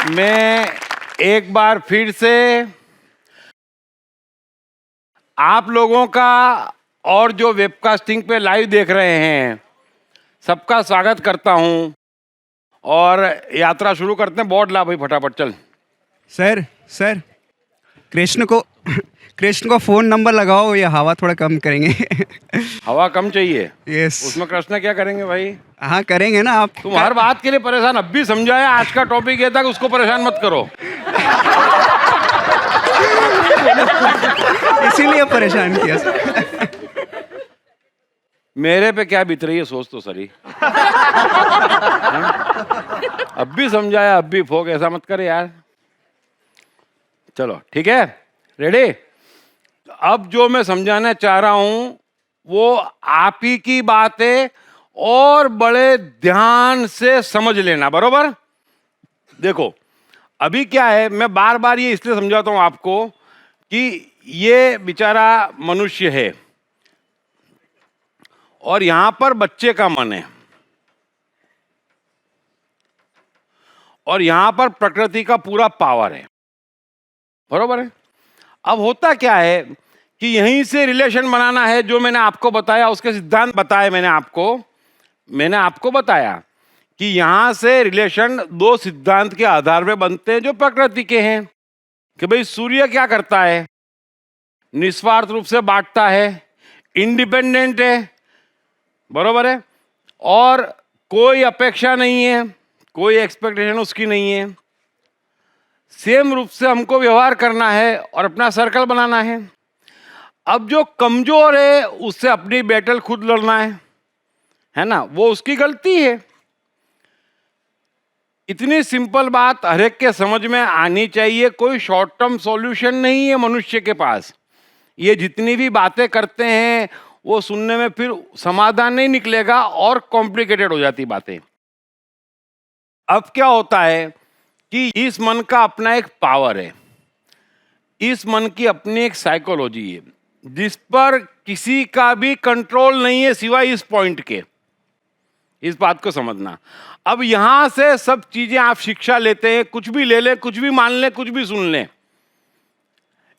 मैं एक बार फिर से आप लोगों का और जो वेबकास्टिंग पे लाइव देख रहे हैं सबका स्वागत करता हूं और यात्रा शुरू करते हैं। बोर्ड ला भाई फटाफट चल। सर सर कृष्ण को फोन नंबर लगाओ, या हवा थोड़ा कम करेंगे। हवा कम चाहिए? यस। उसमें कृष्ण क्या करेंगे भाई? हाँ करेंगे ना आप। तुम हर बात के लिए परेशान। अब भी समझाया, आज का टॉपिक ये था कि उसको परेशान मत करो। इसीलिए परेशान किया सर। मेरे पे क्या बीत रही है सोच तो सही। अब भी समझाया, अब भी फोक, ऐसा मत कर यार। चलो ठीक है, रेडी? अब जो मैं समझाना चाह रहा हूं वो आप ही की बात है और बड़े ध्यान से समझ लेना, बरोबर? देखो अभी क्या है, मैं बार बार ये इसलिए समझाता हूं आपको कि ये बेचारा मनुष्य है और यहां पर बच्चे का मन है और यहां पर प्रकृति का पूरा पावर है, बरोबर है? अब होता क्या है कि यहीं से रिलेशन बनाना है, जो मैंने आपको बताया, उसके सिद्धांत बताए मैंने आपको बताया कि यहां से रिलेशन दो सिद्धांत के आधार पे बनते हैं जो प्रकृति के हैं। कि भाई सूर्य क्या करता है? निस्वार्थ रूप से बांटता है, इंडिपेंडेंट है, बरोबर है, और कोई अपेक्षा नहीं है, कोई एक्सपेक्टेशन उसकी नहीं है। सेम रूप से हमको व्यवहार करना है और अपना सर्कल बनाना है। अब जो कमजोर है उससे अपनी बैटल खुद लड़ना है ना, वो उसकी गलती है। इतनी सिंपल बात हर एक के समझ में आनी चाहिए। कोई शॉर्ट टर्म सॉल्यूशन नहीं है मनुष्य के पास। ये जितनी भी बातें करते हैं वो सुनने में फिर समाधान नहीं निकलेगा और कॉम्प्लिकेटेड हो जाती बातें। अब क्या होता है कि इस मन का अपना एक पावर है, इस मन की अपनी एक साइकोलॉजी है जिस पर किसी का भी कंट्रोल नहीं है सिवाय इस पॉइंट के। इस बात को समझना। अब यहां से सब चीजें आप शिक्षा लेते हैं, कुछ भी ले लें, कुछ भी मान लें, कुछ भी सुन लें,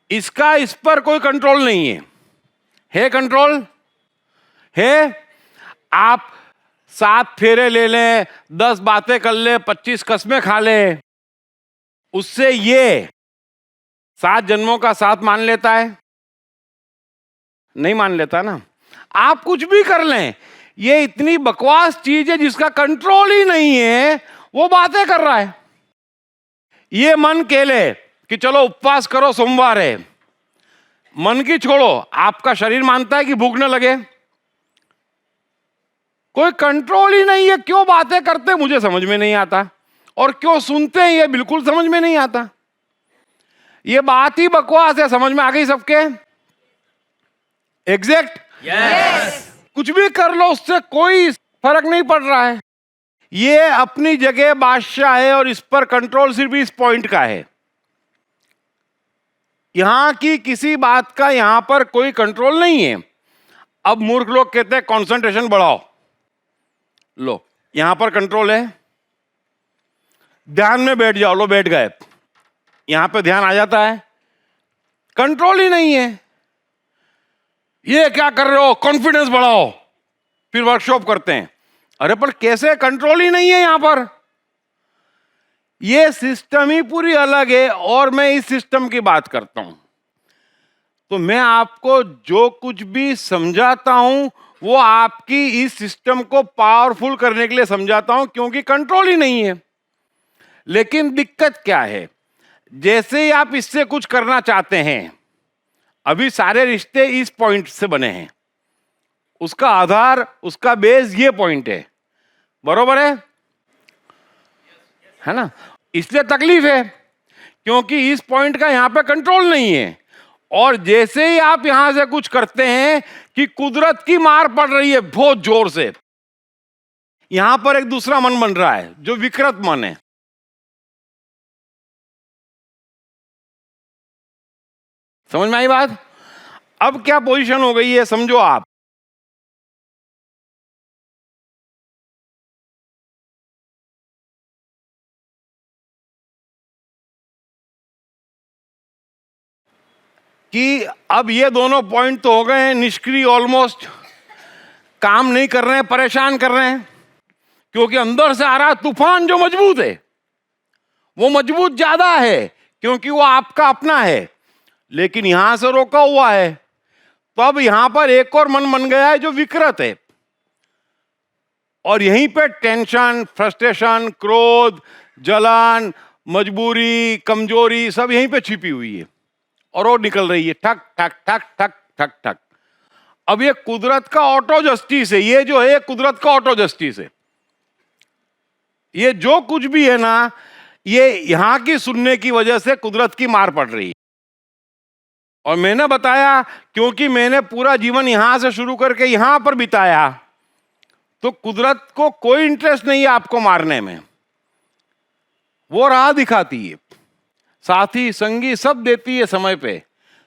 इसका इस पर कोई कंट्रोल नहीं है कंट्रोल है? आप 7 फेरे ले लें, 10 बातें कर लें, 25 कस्में खा लें, उससे ये 7 जन्मों का साथ मान लेता है? नहीं मान लेता ना। आप कुछ भी कर लें, ये इतनी बकवास चीज है जिसका कंट्रोल ही नहीं है, वो बातें कर रहा है। ये मन केले कि चलो उपवास करो, सोमवार है, मन की छोड़ो, आपका शरीर मानता है कि भूख न लगे। कोई कंट्रोल ही नहीं है। क्यों बातें करते मुझे समझ में नहीं आता, और क्यों सुनते हैं ये बिल्कुल समझ में नहीं आता। ये बात ही बकवास है। समझ में आ गई सबके? एग्जैक्ट? यस। कुछ भी कर लो उससे कोई फर्क नहीं पड़ रहा है। ये अपनी जगह बादशाह है और इस पर कंट्रोल सिर्फ इस पॉइंट का है। यहां की किसी बात का यहां पर कोई कंट्रोल नहीं है। अब मूर्ख लोग कहते हैं कंसंट्रेशन बढ़ाओ, लो यहां पर कंट्रोल है, ध्यान में बैठ जाओ, लो बैठ गए, यहां पे ध्यान आ जाता है, कंट्रोल ही नहीं है। ये क्या कर रहे हो? कॉन्फिडेंस बढ़ाओ, फिर वर्कशॉप करते हैं। अरे पर कैसे? कंट्रोल ही नहीं है यहां पर। ये सिस्टम ही पूरी अलग है और मैं इस सिस्टम की बात करता हूं। तो मैं आपको जो कुछ भी समझाता हूं वो आपकी इस सिस्टम को पावरफुल करने के लिए समझाता हूं, क्योंकि कंट्रोल ही नहीं है। लेकिन दिक्कत क्या है, जैसे ही आप इससे कुछ करना चाहते हैं, अभी सारे रिश्ते इस पॉइंट से बने हैं, उसका आधार, उसका बेस ये पॉइंट है, बरोबर है ना? इसलिए तकलीफ है क्योंकि इस पॉइंट का यहां पे कंट्रोल नहीं है। और जैसे ही आप यहां से कुछ करते हैं कि कुदरत की मार पड़ रही है बहुत जोर से, यहां पर एक दूसरा मन बन रहा है जो विकृत मन है। समझ में आई बात? अब क्या पोजीशन हो गई है समझो आप। कि अब ये दोनों पॉइंट तो हो गए हैं निष्क्रिय, ऑलमोस्ट काम नहीं कर रहे हैं, परेशान कर रहे हैं, क्योंकि अंदर से आ रहा तूफान जो मजबूत है, वो मजबूत ज्यादा है क्योंकि वो आपका अपना है, लेकिन यहां से रोका हुआ है। तो अब यहां पर एक और मन बन गया है जो विकृत है, और यहीं पे टेंशन, फ्रस्ट्रेशन, क्रोध, जलन, मजबूरी, कमजोरी सब यहीं पे छिपी हुई है और वो निकल रही है ठक ठक ठक ठक ठक ठक। अब ये कुदरत का ऑटो जस्टिस है, ये जो है कुदरत का ऑटो जस्टिस है। ये जो कुछ भी है ना, ये यहां की सुनने की वजह से कुदरत की मार पड़ रही है। और मैंने बताया क्योंकि मैंने पूरा जीवन यहां से शुरू करके यहां पर बिताया, तो कुदरत को कोई इंटरेस्ट नहीं है आपको मारने में, वो राह दिखाती है, साथी संगी सब देती है, समय पे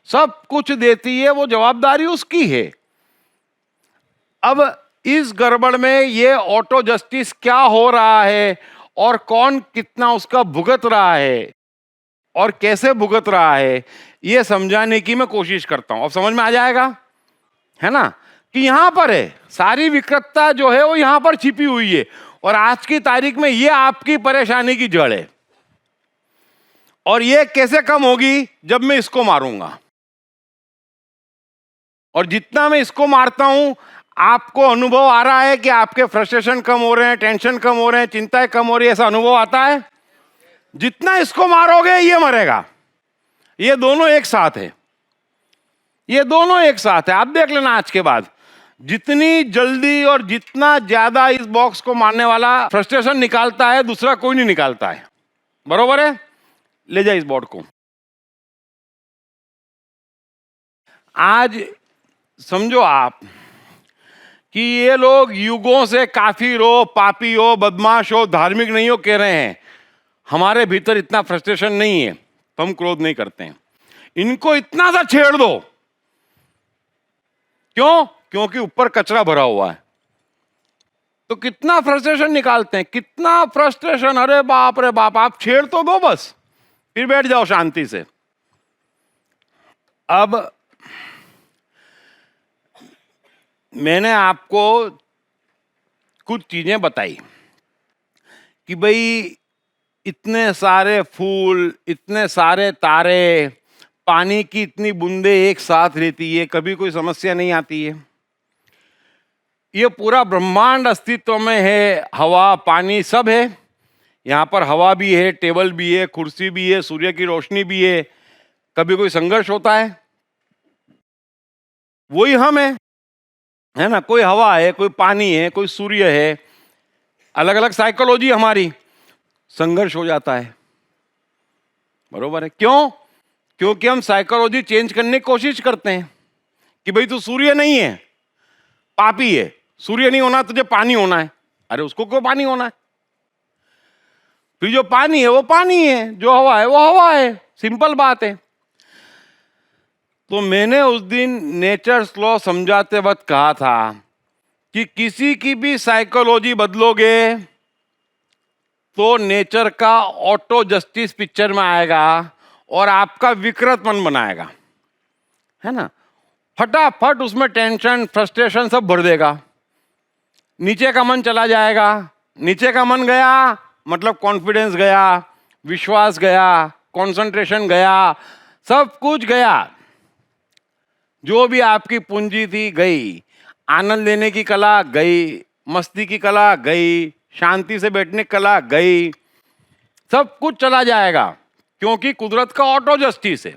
सब कुछ देती है, वो जवाबदारी उसकी है। अब इस गड़बड़ में ये ऑटो जस्टिस क्या हो रहा है और कौन कितना उसका भुगत रहा है और कैसे भुगत रहा है, ये समझाने की मैं कोशिश करता हूं। अब समझ में आ जाएगा, है ना, कि यहां पर है सारी विकृतता जो है वो यहां पर छिपी हुई है, और आज की तारीख में ये आपकी परेशानी की जड़ है। और ये कैसे कम होगी? जब मैं इसको मारूंगा, और जितना मैं इसको मारता हूं आपको अनुभव आ रहा है कि आपके फ्रस्ट्रेशन कम हो रहे हैं, टेंशन कम हो रहे हैं, चिंताएं कम हो रही है, ऐसा अनुभव आता है? जितना इसको मारोगे ये मरेगा। ये दोनों एक साथ है, ये दोनों एक साथ है। आप देख लेना आज के बाद, जितनी जल्दी और जितना ज्यादा इस बॉक्स को मारने वाला फ्रस्ट्रेशन निकालता है, दूसरा कोई नहीं निकालता है। बरोबर है? ले जाए इस बोर्ड को। आज समझो आप कि ये लोग युगों से काफिर हो, पापी हो, बदमाश हो, धार्मिक नहीं हो कह रहे हैं, हमारे भीतर इतना फ्रस्ट्रेशन नहीं है तो हम क्रोध नहीं करते हैं। इनको इतना सा छेड़ दो, क्यों? क्योंकि ऊपर कचरा भरा हुआ है, तो कितना फ्रस्ट्रेशन निकालते हैं, कितना फ्रस्ट्रेशन, अरे बाप रे बाप। आप छेड़ तो दो बस, फिर बैठ जाओ शांति से। अब मैंने आपको कुछ चीजें बताई कि भाई इतने सारे फूल, इतने सारे तारे, पानी की इतनी बूंदे एक साथ रहती है, कभी कोई समस्या नहीं आती है। ये पूरा ब्रह्मांड अस्तित्व में है, हवा, पानी सब है। यहाँ पर हवा भी है, टेबल भी है, कुर्सी भी है, सूर्य की रोशनी भी है। कभी कोई संघर्ष होता है? वही हम है ना। कोई हवा है, कोई पानी है, कोई सूर्य है, अलग अलग साइकोलॉजी हमारी। संघर्ष हो जाता है, बरोबर है। क्यों? क्योंकि हम साइकोलॉजी चेंज करने की कोशिश करते हैं कि भाई तू सूर्य नहीं है, पापी है, सूर्य नहीं होना, तुझे पानी होना है। अरे उसको क्यों पानी होना है? फिर जो पानी है वो पानी है, जो हवा है वो हवा है, सिंपल बात है। तो मैंने उस दिन नेचर्स लॉ समझाते वक्त कहा था कि किसी की भी साइकोलॉजी बदलोगे तो नेचर का ऑटो जस्टिस पिक्चर में आएगा और आपका विकृत मन बनाएगा, है ना। फटाफट उसमें टेंशन, फ्रस्ट्रेशन सब भर देगा, नीचे का मन चला जाएगा। नीचे का मन गया मतलब कॉन्फिडेंस गया, विश्वास गया, कंसंट्रेशन गया, सब कुछ गया। जो भी आपकी पूंजी थी गई, आनंद लेने की कला गई, मस्ती की कला गई, शांति से बैठने की कला गई, सब कुछ चला जाएगा, क्योंकि कुदरत का ऑटो जस्टिस है।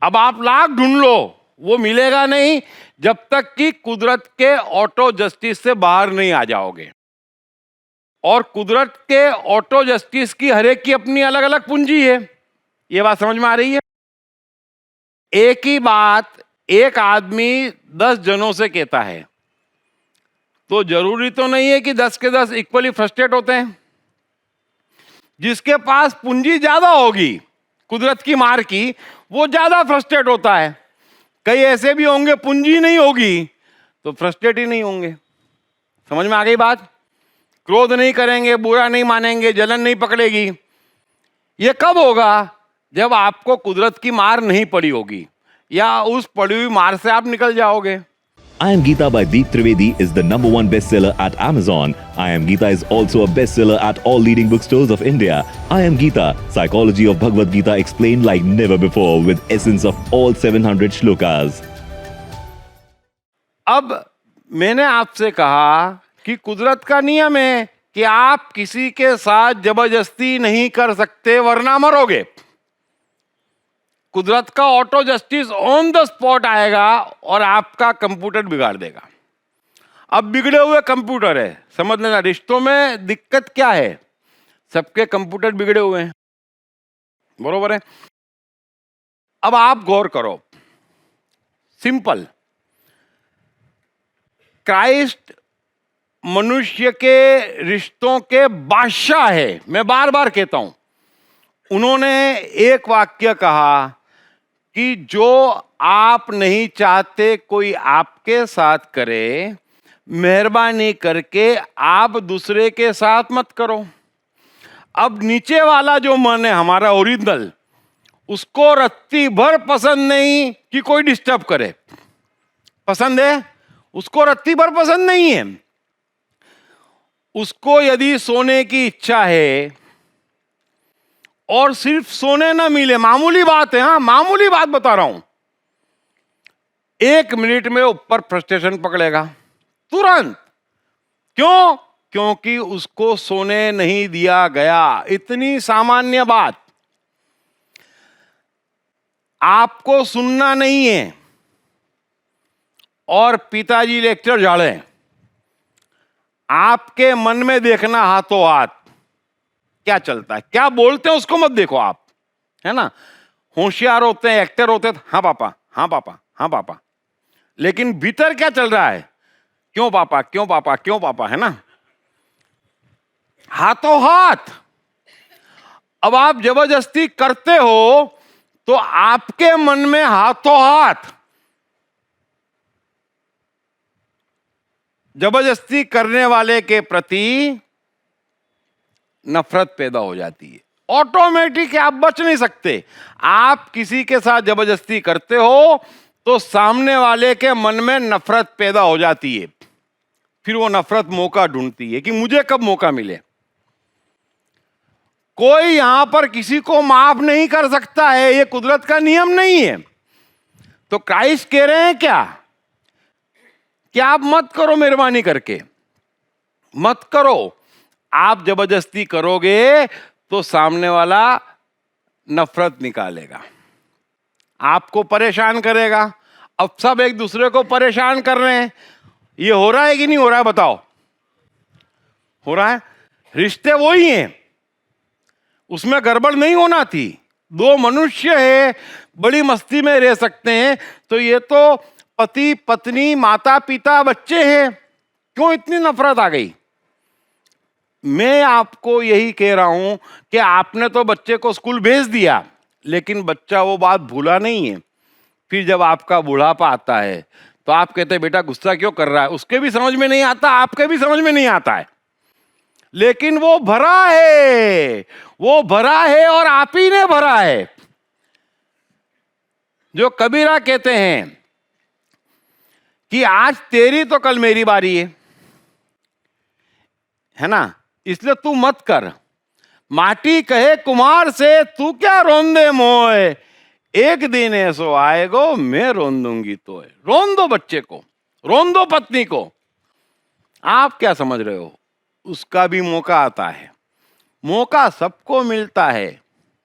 अब आप लाख ढूंढ लो, वो मिलेगा नहीं जब तक कि कुदरत के ऑटो जस्टिस से बाहर नहीं आ जाओगे। और कुदरत के ऑटो जस्टिस की हर एक की अपनी अलग अलग पूंजी है। ये बात समझ में आ रही है? एक ही बात एक आदमी 10 जनों से कहता है तो जरूरी तो नहीं है कि 10 के 10 इक्वली फ्रस्ट्रेट होते हैं। जिसके पास पूंजी ज्यादा होगी कुदरत की मार की, वो ज्यादा फ्रस्ट्रेट होता है। कई ऐसे भी होंगे पूंजी नहीं होगी तो फ्रस्ट्रेट ही नहीं होंगे। समझ में आ गई बात? क्रोध नहीं करेंगे, बुरा नहीं मानेंगे, जलन नहीं पकड़ेगी। ये कब होगा? जब आपको कुदरत की मार नहीं पड़ी होगी। या उस पड़ी हुई मार से आप निकल जाओगे। I Am Gita by Deep Trivedi is the #1 bestseller at Amazon. I Am Gita is also a bestseller at all leading bookstores of India. I Am Gita, Psychology of Bhagavad Gita explained like never before with essence of all 700 shlokas. अब मैंने आपसे कहा कि कुदरत का नियम है कि आप किसी के साथ जबरदस्ती नहीं कर सकते वरना मरोगे। कुदरत का auto justice on the spot आएगा और आपका कंप्यूटर बिगाड़ देगा। अब बिगड़े हुए कंप्यूटर है, समझ लेना रिश्तों में दिक्कत क्या है, सबके कंप्यूटर बिगड़े हुए हैं, बरोबर है। अब आप गौर करो, सिंपल, क्राइस्ट मनुष्य के रिश्तों के बादशाह है। मैं बार बार कहता हूं, उन्होंने एक वाक्य कहा कि जो आप नहीं चाहते कोई आपके साथ करे, मेहरबानी करके आप दूसरे के साथ मत करो। अब नीचे वाला जो मन है हमारा ओरिजिनल, उसको रत्ती भर पसंद नहीं कि कोई डिस्टर्ब करे। पसंद है, उसको रत्ती भर पसंद नहीं है। उसको यदि सोने की इच्छा है और सिर्फ सोने ना मिले, मामूली बात है, हाँ मामूली बात बता रहा हूं, 1 मिनट में ऊपर फ्रस्ट्रेशन पकड़ेगा तुरंत। क्यों? क्योंकि उसको सोने नहीं दिया गया। इतनी सामान्य बात। आपको सुनना नहीं है और पिताजी लेक्चर झाड़े, आपके मन में देखना हाथों हाथ क्या चलता है, क्या बोलते हैं उसको मत देखो आप, है ना। होशियार होते हैं, एक्टर होते हैं, हाँ पापा, हाँ पापा, हाँ पापा, लेकिन भीतर क्या चल रहा है, क्यों पापा, क्यों पापा, क्यों पापा, है ना, हाथों हाथ। अब आप जबरदस्ती करते हो तो आपके मन में हाथों हाथ जबरदस्ती करने वाले के प्रति नफरत पैदा हो जाती है। ऑटोमेटिक, आप बच नहीं सकते। आप किसी के साथ जबरदस्ती करते हो तो सामने वाले के मन में नफरत पैदा हो जाती है। फिर वो नफरत मौका ढूंढती है कि मुझे कब मौका मिले। कोई यहां पर किसी को माफ नहीं कर सकता है, ये कुदरत का नियम नहीं है। तो क्राइस्ट कह रहे हैं क्या कि आप मत करो, मेहरबानी करके मत करो। आप जबरदस्ती करोगे तो सामने वाला नफरत निकालेगा, आपको परेशान करेगा। अब सब एक दूसरे को परेशान कर रहे हैं, ये हो रहा है कि नहीं हो रहा है, बताओ? हो रहा है। रिश्ते वही हैं, उसमें गड़बड़ नहीं होना थी। 2 मनुष्य है, बड़ी मस्ती में रह सकते हैं, तो ये तो पति पत्नी, माता पिता, बच्चे हैं, क्यों इतनी नफरत आ गई? मैं आपको यही कह रहा हूं कि आपने तो बच्चे को स्कूल भेज दिया, लेकिन बच्चा वो बात भूला नहीं है। फिर जब आपका बुढ़ापा आता है तो आप कहते हैं बेटा गुस्सा क्यों कर रहा है, उसके भी समझ में नहीं आता, आपके भी समझ में नहीं आता है, लेकिन वो भरा है, वो भरा है और आप ही ने भरा है। जो कबीरा कहते हैं कि आज तेरी तो कल मेरी बारी है ना, इसलिए तू मत कर। माटी कहे कुमार से तू क्या रोंदे मोए, एक दिन ऐसो आएगो मैं रोन दूंगी तो। रोन दो बच्चे को, रोन दो पत्नी को। आप क्या समझ रहे हो, उसका भी मौका आता है। मौका सबको मिलता है,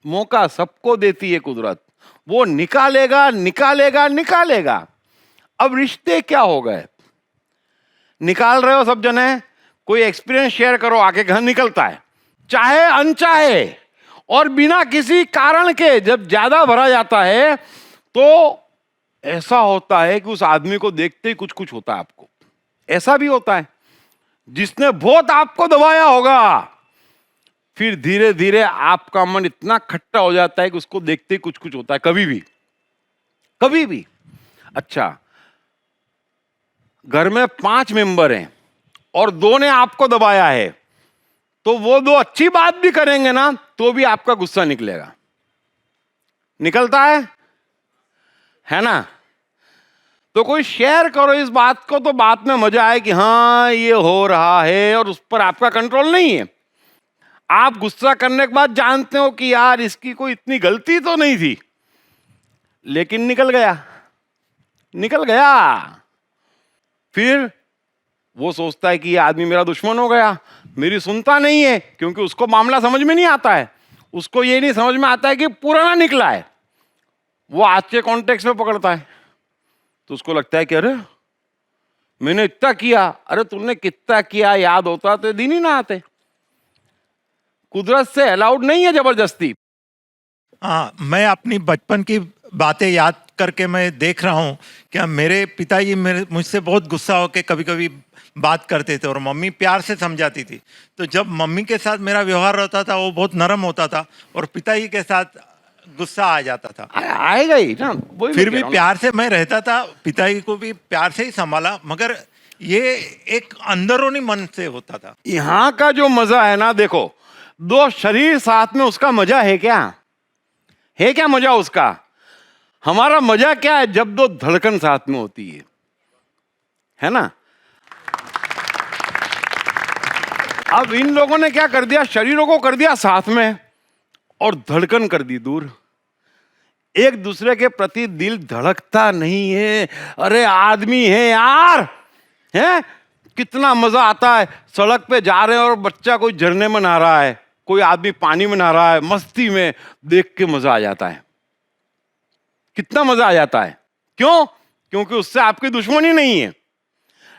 मौका सबको देती है कुदरत। वो निकालेगा निकालेगा निकालेगा। अब रिश्ते क्या हो गए, निकाल रहे हो सब जने, कोई एक्सपीरियंस शेयर करो, आके घर निकलता है, चाहे अनचाहे और बिना किसी कारण के। जब ज्यादा भरा जाता है तो ऐसा होता है कि उस आदमी को देखते ही कुछ कुछ होता है आपको। ऐसा भी होता है जिसने बहुत आपको दबाया होगा, फिर धीरे धीरे आपका मन इतना खट्टा हो जाता है कि उसको देखते ही कुछ कुछ होता है, कभी भी कभी भी। अच्छा, घर में 5 मेंबर हैं और 2 ने आपको दबाया है, तो वो 2 अच्छी बात भी करेंगे ना तो भी आपका गुस्सा निकलेगा, निकलता है। है ना? तो कोई शेयर करो इस बात को, तो बात में मजा आए कि हाँ ये हो रहा है और उस पर आपका कंट्रोल नहीं है। आप गुस्सा करने के बाद जानते हो कि यार इसकी कोई इतनी गलती तो नहीं थी, लेकिन निकल गया, निकल गया। फिर वो सोचता है कि ये आदमी मेरा दुश्मन हो गया, मेरी सुनता नहीं है, क्योंकि उसको मामला समझ में नहीं आता है। उसको ये नहीं समझ में आता है कि पुराना निकला है, वो आज के कॉन्टेक्स्ट में पकड़ता है। तो उसको लगता है कि अरे मैंने इतना किया, अरे तुमने कितना किया याद होता तो दिन ही ना आते। कुदरत से अलाउड नहीं है जबरदस्ती। हाँ, मैं अपनी बचपन की बातें याद करके मैं देख रहा हूँ कि मेरे पिताजी मेरे मुझसे बहुत गुस्सा होकर कभी कभी बात करते थे और मम्मी प्यार से समझाती थी। तो जब मम्मी के साथ मेरा व्यवहार होता था वो बहुत नरम होता था और पिताजी के साथ गुस्सा आ जाता था। आएगा ही ना, वही फिर मैं कह भी रहा हूं। प्यार से मैं रहता था, पिताजी को भी प्यार से ही संभाला, मगर ये एक अंदरूनी मन से होता था। यहाँ का जो मजा है ना, देखो दो शरीर साथ में, उसका मजा है क्या? है क्या मजा उसका? हमारा मजा क्या है? जब दो धड़कन साथ में होती है ना? अब इन लोगों ने क्या कर दिया, शरीरों को कर दिया साथ में और धड़कन कर दी दूर। एक दूसरे के प्रति दिल धड़कता नहीं है। अरे आदमी है यार, है कितना मजा आता है। सड़क पे जा रहे हैं और बच्चा कोई झरने में नहा रहा है, कोई आदमी पानी में नहा रहा है, मस्ती में, देख के मजा आ जाता है। कितना मजा आ जाता है। क्यों? क्योंकि उससे आपकी दुश्मनी नहीं है।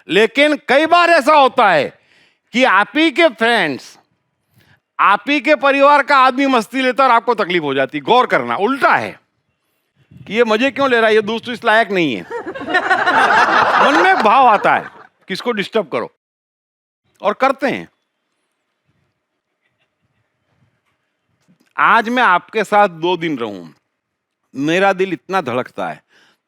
लेकिन कई बार ऐसा होता है कि आप ही के फ्रेंड्स, आप ही के परिवार का आदमी मस्ती लेता और आपको तकलीफ हो जाती। गौर करना, उल्टा है कि ये मजे क्यों ले रहा है, ये दोस्त इस लायक नहीं है। मन में एक भाव आता है किसको डिस्टर्ब करो, और करते हैं। आज मैं आपके साथ 2 दिन रहूं, मेरा दिल इतना धड़कता है,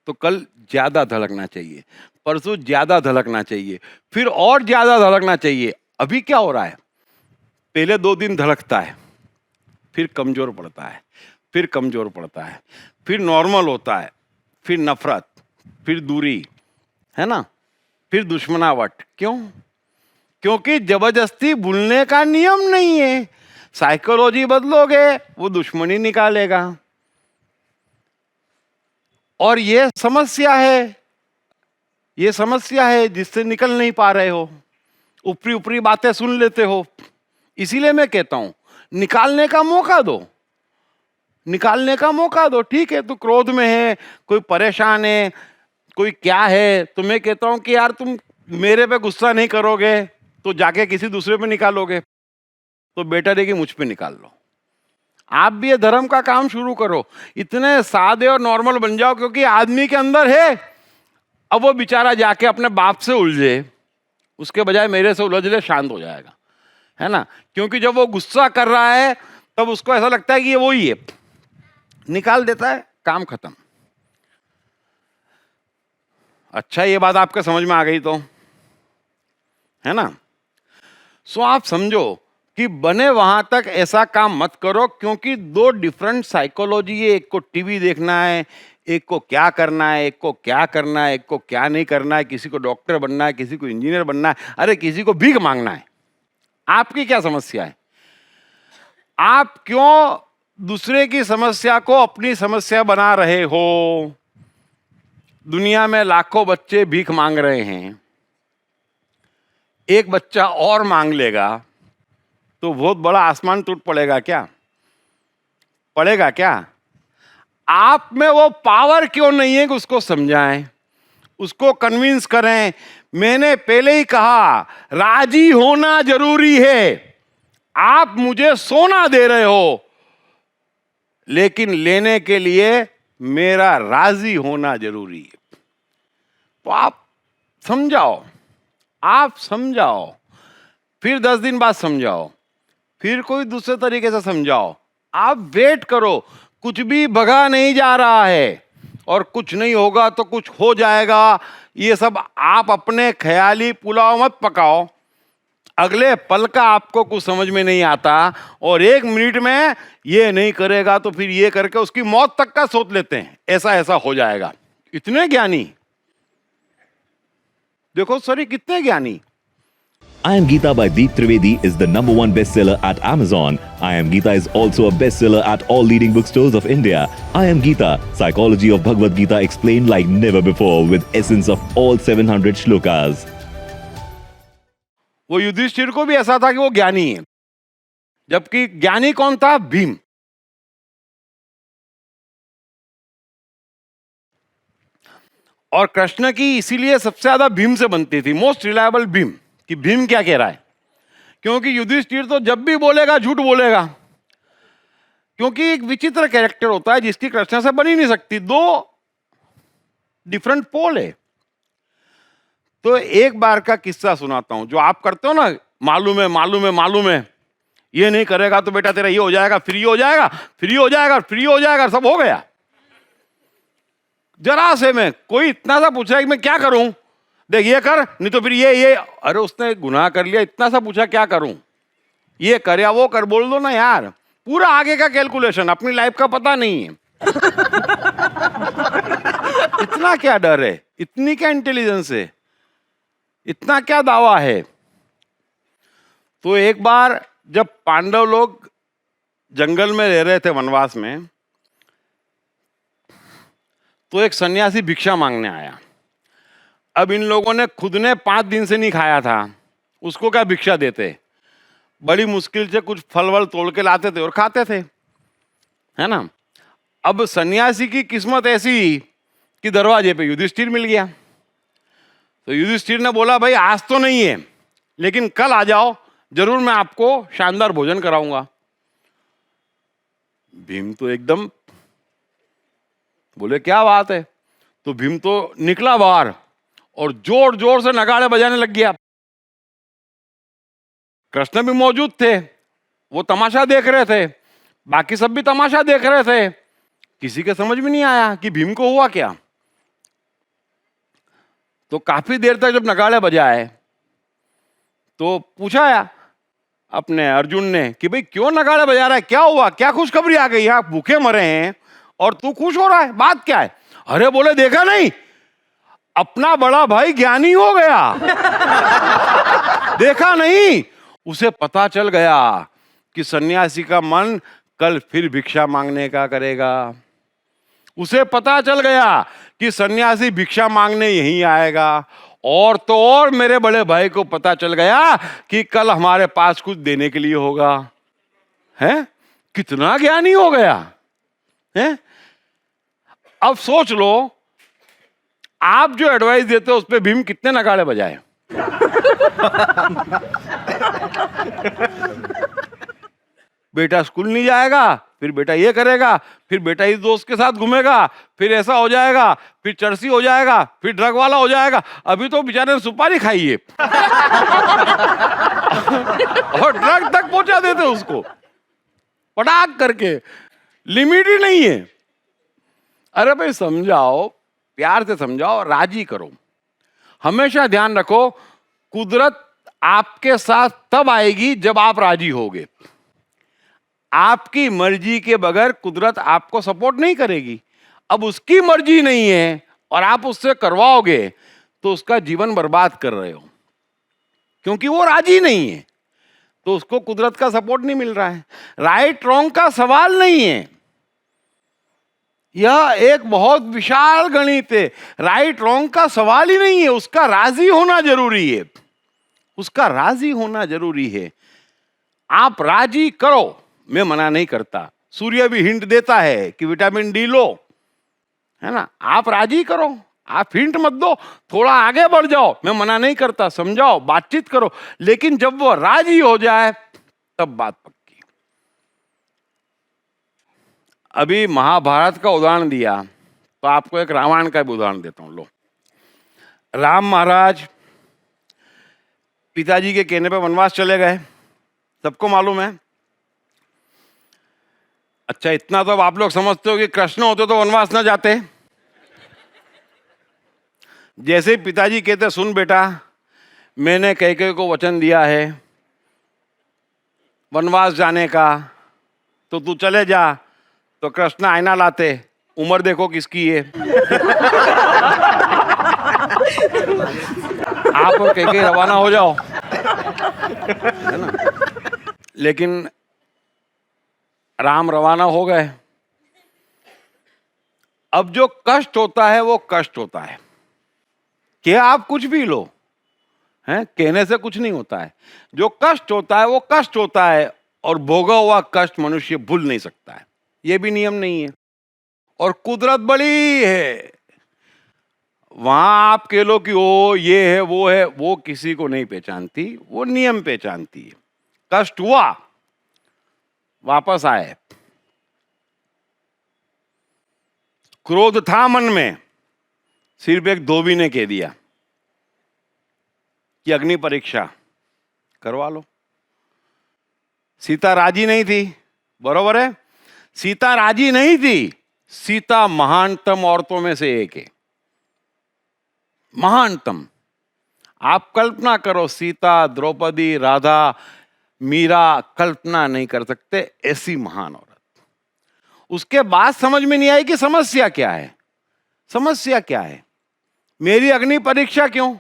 तो कल ज्यादा धड़कना चाहिए, परसों ज्यादा धड़कना चाहिए, फिर और ज्यादा धड़कना चाहिए। अभी क्या हो रहा है? पहले 2 दिन धड़कता है, फिर कमजोर पड़ता है, फिर कमजोर पड़ता है, फिर नॉर्मल होता है, फिर नफरत, फिर दूरी, है ना, फिर दुश्मनावट। क्यों? क्योंकि जबरदस्ती भूलने का नियम नहीं है। साइकोलॉजी बदलोगे वो दुश्मनी निकालेगा। और ये समस्या है, ये समस्या है जिससे निकल नहीं पा रहे हो। ऊपरी ऊपरी बातें सुन लेते हो। इसीलिए मैं कहता हूं निकालने का मौका दो, निकालने का मौका दो। ठीक है, तू क्रोध में है, कोई परेशान है, कोई क्या है, तो मैं कहता हूं कि यार तुम मेरे पे गुस्सा नहीं करोगे तो जाके किसी दूसरे पे निकालोगे, तो बेटर है कि मुझ पे निकाल लो। आप भी ये धर्म का काम शुरू करो। इतने सादे और नॉर्मल बन जाओ, क्योंकि आदमी के अंदर है। अब वो बेचारा जाके अपने बाप से उलझे, उसके बजाय मेरे से उलझ ले, शांत हो जाएगा, है ना? क्योंकि जब वो गुस्सा कर रहा है तब उसको ऐसा लगता है कि ये वही है, निकाल देता है, काम खत्म। अच्छा, ये बात आपके समझ में आ गई तो, है ना? सो आप समझो कि बने वहां तक ऐसा काम मत करो, क्योंकि 2 डिफरेंट साइकोलॉजी है। एक को टीवी देखना है, एक को क्या करना है, एक को क्या करना है, एक को क्या नहीं करना है, किसी को डॉक्टर बनना है, किसी को इंजीनियर बनना है, अरे किसी को भीख मांगना है। आपकी क्या समस्या है? आप क्यों दूसरे की समस्या को अपनी समस्या बना रहे हो? दुनिया में लाखों बच्चे भीख मांग रहे हैं, एक बच्चा और मांग लेगा तो बहुत बड़ा आसमान टूट पड़ेगा क्या? पड़ेगा क्या? आप में वो पावर क्यों नहीं है कि उसको समझाएं, उसको कन्विंस करें। मैंने पहले ही कहा, राजी होना जरूरी है। आप मुझे सोना दे रहे हो, लेकिन लेने के लिए मेरा राजी होना जरूरी है। तो आप समझाओ, आप समझाओ, फिर 10 दिन बाद समझाओ, फिर कोई दूसरे तरीके से समझाओ। आप वेट करो, कुछ भी भगा नहीं जा रहा है, और कुछ नहीं होगा तो कुछ हो जाएगा। ये सब आप अपने ख्याली पुलाव मत पकाओ। अगले पल का आपको कुछ समझ में नहीं आता, और 1 मिनट में ये नहीं करेगा तो फिर ये करके उसकी मौत तक का सोच लेते हैं, ऐसा ऐसा हो जाएगा। इतने ज्ञानी, देखो सर ये कितने ज्ञानी। I Am Geeta by Deep Trivedi is the #1 bestseller at Amazon. I Am Geeta is also a bestseller at all leading bookstores of India. I Am Geeta, psychology of Bhagavad Gita explained like never before with essence of all 700 shlokas. वो युधिष्ठिर को भी ऐसा था कि वो ज्ञानी है, जबकि ज्ञानी कौन था? भीम। और कृष्ण की इसीलिए सबसे ज्यादा भीम से बनती थी, मोस्ट रिलायबल भीम, कि भीम क्या कह रहा है। क्योंकि युधिष्ठिर तो जब भी बोलेगा झूठ बोलेगा, क्योंकि एक विचित्र कैरेक्टर होता है जिसकी कृष्ण से बन ही नहीं सकती, दो डिफरेंट पोल है। तो एक बार का किस्सा सुनाता हूं, जो आप करते हो ना, मालूम है मालूम है मालूम है, ये नहीं करेगा तो बेटा तेरा ये हो जाएगा, फिर ये हो जाएगा, फिर ये हो जाएगा, फिर ये हो जाएगा, सब हो गया। जरा से में कोई इतना सा पूछा कि मैं क्या करूं, देख ये कर, नहीं तो फिर ये, अरे उसने गुनाह कर लिया, इतना सा पूछा क्या करूं, ये कर या वो कर, बोल दो ना यार, पूरा आगे का कैलकुलेशन, अपनी लाइफ का पता नहीं है। इतना क्या डर है, इतनी क्या इंटेलिजेंस है, इतना क्या दावा है। तो एक बार जब पांडव लोग जंगल में रह रहे थे वनवास में, तो एक सन्यासी भिक्षा मांगने आया। अब इन लोगों ने खुद ने 5 दिन से नहीं खाया था, उसको क्या भिक्षा देते, बड़ी मुश्किल से कुछ फल वल तोड़ के लाते थे और खाते थे, है ना। अब सन्यासी की किस्मत ऐसी कि दरवाजे पे युधिष्ठिर मिल गया। तो युधिष्ठिर ने बोला भाई आज तो नहीं है, लेकिन कल आ जाओ, जरूर मैं आपको शानदार भोजन कराऊंगा। भीम तो एकदम बोले क्या बात है। तो भीम तो निकला बाहर और जोर जोर से नगाड़े बजाने लग गया। कृष्ण भी मौजूद थे, वो तमाशा देख रहे थे, बाकी सब भी तमाशा देख रहे थे। किसी के समझ में नहीं आया कि भीम को हुआ क्या। तो काफी देर तक जब नगाड़े बजाए तो पूछा अपने अर्जुन ने कि भाई क्यों नगाड़े बजा रहा है, क्या हुआ, क्या खुशखबरी आ गई, आप भूखे मरे हैं और तू खुश हो रहा है, बात क्या है। अरे बोले देखा नहीं, अपना बड़ा भाई ज्ञानी हो गया। देखा नहीं, उसे पता चल गया कि सन्यासी का मन कल फिर भिक्षा मांगने का करेगा। उसे पता चल गया कि सन्यासी भिक्षा मांगने यहीं आएगा। और तो और मेरे बड़े भाई को पता चल गया कि कल हमारे पास कुछ देने के लिए होगा। है कितना ज्ञानी हो गया है। अब सोच लो, आप जो एडवाइस देते हो उस पे भीम कितने नगाड़े बजाए। बेटा स्कूल नहीं जाएगा, फिर बेटा ये करेगा, फिर बेटा इस दोस्त के साथ घूमेगा, फिर ऐसा हो जाएगा, फिर चर्सी हो जाएगा, फिर ड्रग वाला हो जाएगा। अभी तो बेचारे ने सुपारी खाई है। और ड्रग तक पहुंचा देते उसको पटाक करके, लिमिट ही नहीं है। अरे भाई समझाओ, प्यार से समझाओ, राजी करो। हमेशा ध्यान रखो, कुदरत आपके साथ तब आएगी जब आप राजी होगे। आपकी मर्जी के बगैर कुदरत आपको सपोर्ट नहीं करेगी। अब उसकी मर्जी नहीं है और आप उससे करवाओगे तो उसका जीवन बर्बाद कर रहे हो, क्योंकि वो राजी नहीं है, तो उसको कुदरत का सपोर्ट नहीं मिल रहा है। राइट रॉन्ग का सवाल नहीं है, यह एक बहुत विशाल गणित है। राइट रॉन्ग का सवाल ही नहीं है, उसका राजी होना जरूरी है, उसका राजी होना जरूरी है। आप राजी करो, मैं मना नहीं करता। सूर्य भी हिंट देता है कि विटामिन डी लो, है ना। आप राजी करो, आप हिंट मत दो, थोड़ा आगे बढ़ जाओ, मैं मना नहीं करता, समझाओ, बातचीत करो। लेकिन जब वो राजी हो जाए तब बात पक्की। अभी महाभारत का उदाहरण दिया, तो आपको एक रामायण का भी उदाहरण देता हूं। लो, राम महाराज पिताजी के कहने पर वनवास चले गए, सबको मालूम है। अच्छा, इतना तो अब आप लोग समझते हो कि कृष्ण होते तो वनवास ना जाते। जैसे ही पिताजी कहते सुन बेटा, मैंने कैकेयी को वचन दिया है वनवास जाने का, तो तू चले जा, तो कृष्ण आईना लाते उम्र देखो किसकी है। आप कह के रवाना हो जाओ, है ना। लेकिन राम रवाना हो गए। अब जो कष्ट होता है वो कष्ट होता है कि आप कुछ भी लो, हैं, कहने से कुछ नहीं होता है। जो कष्ट होता है वो कष्ट होता है, और भोगा हुआ कष्ट मनुष्य भूल नहीं सकता है। ये भी नियम नहीं है। और कुदरत बड़ी है, वहां आप कह लो कि ओ ये है, वो किसी को नहीं पहचानती, वो नियम पहचानती है। कष्ट हुआ, वापस आए। क्रोध था मन में, सिर्फ एक धोबी ने कह दिया कि अग्नि परीक्षा करवा लो। सीता राजी नहीं थी, बरोबर है, सीता राजी नहीं थी। सीता महानतम औरतों में से एक है, महानतम। आप कल्पना करो, सीता, द्रौपदी, राधा, मीरा, कल्पना नहीं कर सकते ऐसी महान औरत। उसके बाद समझ में नहीं आई कि समस्या क्या है। समस्या क्या है, मेरी अग्नि परीक्षा क्यों?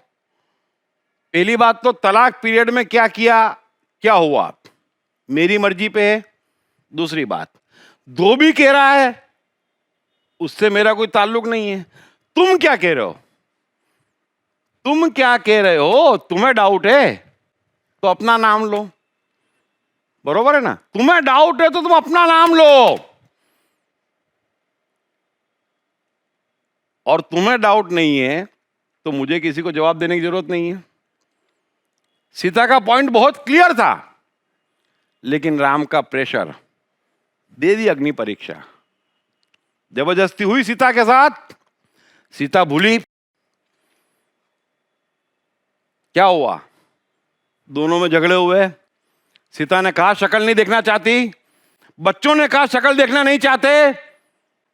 पहली बात तो तलाक पीरियड में क्या किया, क्या हुआ, मेरी मर्जी पे है। दूसरी बात, धोबी कह रहा है, उससे मेरा कोई ताल्लुक नहीं है। तुम क्या कह रहे हो, तुम क्या कह रहे हो? तुम्हें डाउट है तो अपना नाम लो, बरोबर है ना। तुम्हें डाउट है तो तुम अपना नाम लो, और तुम्हें डाउट नहीं है तो मुझे किसी को जवाब देने की जरूरत नहीं है। सीता का पॉइंट बहुत क्लियर था, लेकिन राम का प्रेशर, दे दी अग्नि परीक्षा। जबरदस्ती हुई सीता के साथ, सीता भूली। क्या हुआ, दोनों में झगड़े हुए। सीता ने कहा शक्ल नहीं देखना चाहती, बच्चों ने कहा शक्ल देखना नहीं चाहते।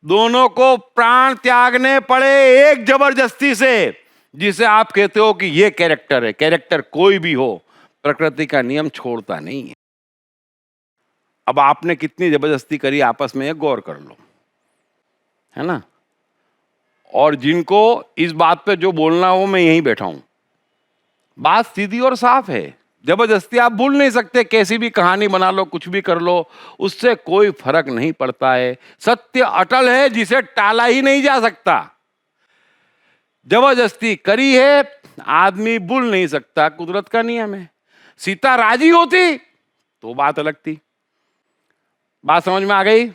दोनों को प्राण त्यागने पड़े एक जबरदस्ती से, जिसे आप कहते हो कि ये कैरेक्टर है। कैरेक्टर कोई भी हो, प्रकृति का नियम छोड़ता नहीं है। अब आपने कितनी जबरदस्ती करी, आपस में गौर कर लो, है ना। और जिनको इस बात पे जो बोलना हो, मैं यहीं बैठा हूं। बात सीधी और साफ है, जबरदस्ती आप भूल नहीं सकते। कैसी भी कहानी बना लो, कुछ भी कर लो, उससे कोई फर्क नहीं पड़ता है। सत्य अटल है, जिसे टाला ही नहीं जा सकता। जबरदस्ती करी है, आदमी भूल नहीं सकता, कुदरत का नियम है। सीता राजी होती तो बात अलग थी। बात समझ में आ गई।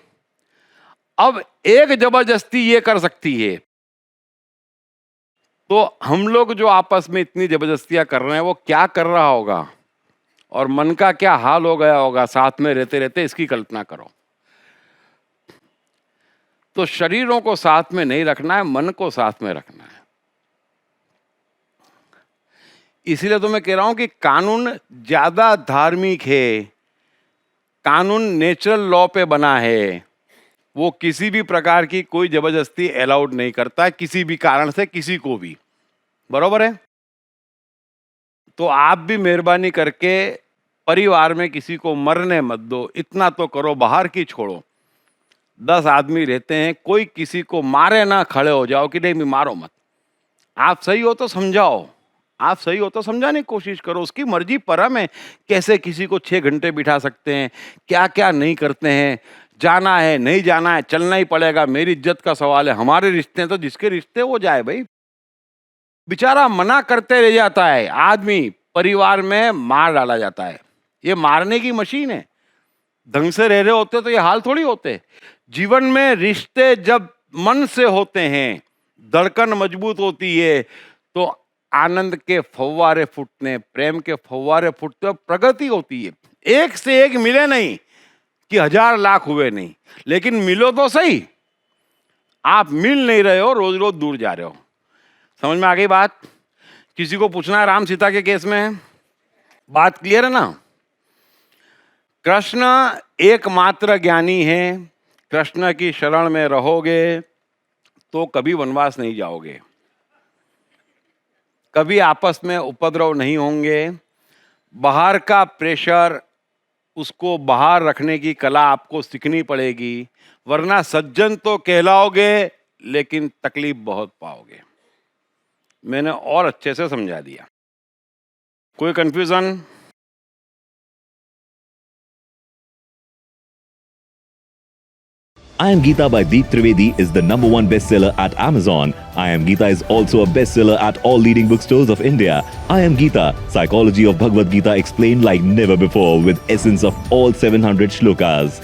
अब एक जबरदस्ती ये कर सकती है, तो हम लोग जो आपस में इतनी जबरदस्तियां कर रहे हैं, वो क्या कर रहा होगा और मन का क्या हाल हो गया होगा साथ में रहते रहते, इसकी कल्पना करो। तो शरीरों को साथ में नहीं रखना है, मन को साथ में रखना है। इसीलिए तो मैं कह रहा हूं कि कानून ज्यादा धार्मिक है। कानून नेचुरल लॉ पे बना है, वो किसी भी प्रकार की कोई जबरदस्ती अलाउड नहीं करता किसी भी कारण से किसी को भी, बरोबर है। तो आप भी मेहरबानी करके परिवार में किसी को मरने मत दो। इतना तो करो, बाहर की छोड़ो। 10 आदमी रहते हैं, कोई किसी को मारे ना, खड़े हो जाओ कि नहीं मारो मत। आप सही हो तो समझाओ, आप सही हो तो समझाने की कोशिश करो। उसकी मर्जी, परम है कैसे किसी को 6 घंटे बिठा सकते हैं, क्या क्या नहीं करते हैं। जाना है, नहीं जाना है, चलना ही पड़ेगा। मेरी इज्जत का सवाल है, हमारे रिश्ते हैं तो जिसके रिश्ते वो जाए भाई। बेचारा मना करते रह जाता है, आदमी परिवार में मार डाला जाता है। ये मारने की मशीन है। ढंग से रह रहे होते तो ये हाल थोड़ी होते। जीवन में रिश्ते जब मन से होते हैं, धड़कन मजबूत होती है, तो आनंद के फव्वारे फूटने, प्रेम के फव्वारे फूटते, प्रगति होती है। एक से एक मिले नहीं कि 1000 लाख हुए नहीं, लेकिन मिलो तो सही। आप मिल नहीं रहे हो, रोज रोज दूर जा रहे हो। समझ में आ गई बात? किसी को पूछना है राम सीता के केस में? बात क्लियर है ना? कृष्ण एकमात्र ज्ञानी है। कृष्ण की शरण में रहोगे तो कभी वनवास नहीं जाओगे, कभी आपस में उपद्रव नहीं होंगे। बाहर का प्रेशर उसको बाहर रखने की कला आपको सीखनी पड़ेगी, वरना सज्जन तो कहलाओगे लेकिन तकलीफ बहुत पाओगे। मैंने और अच्छे से समझा दिया। कोई confusion? I Am Geeta by Deep Trivedi is the #1 bestseller at Amazon. I Am Geeta is also a bestseller at all leading bookstores of India. I Am Geeta, Psychology of Bhagavad Gita explained like never before with essence of all 700 shlokas.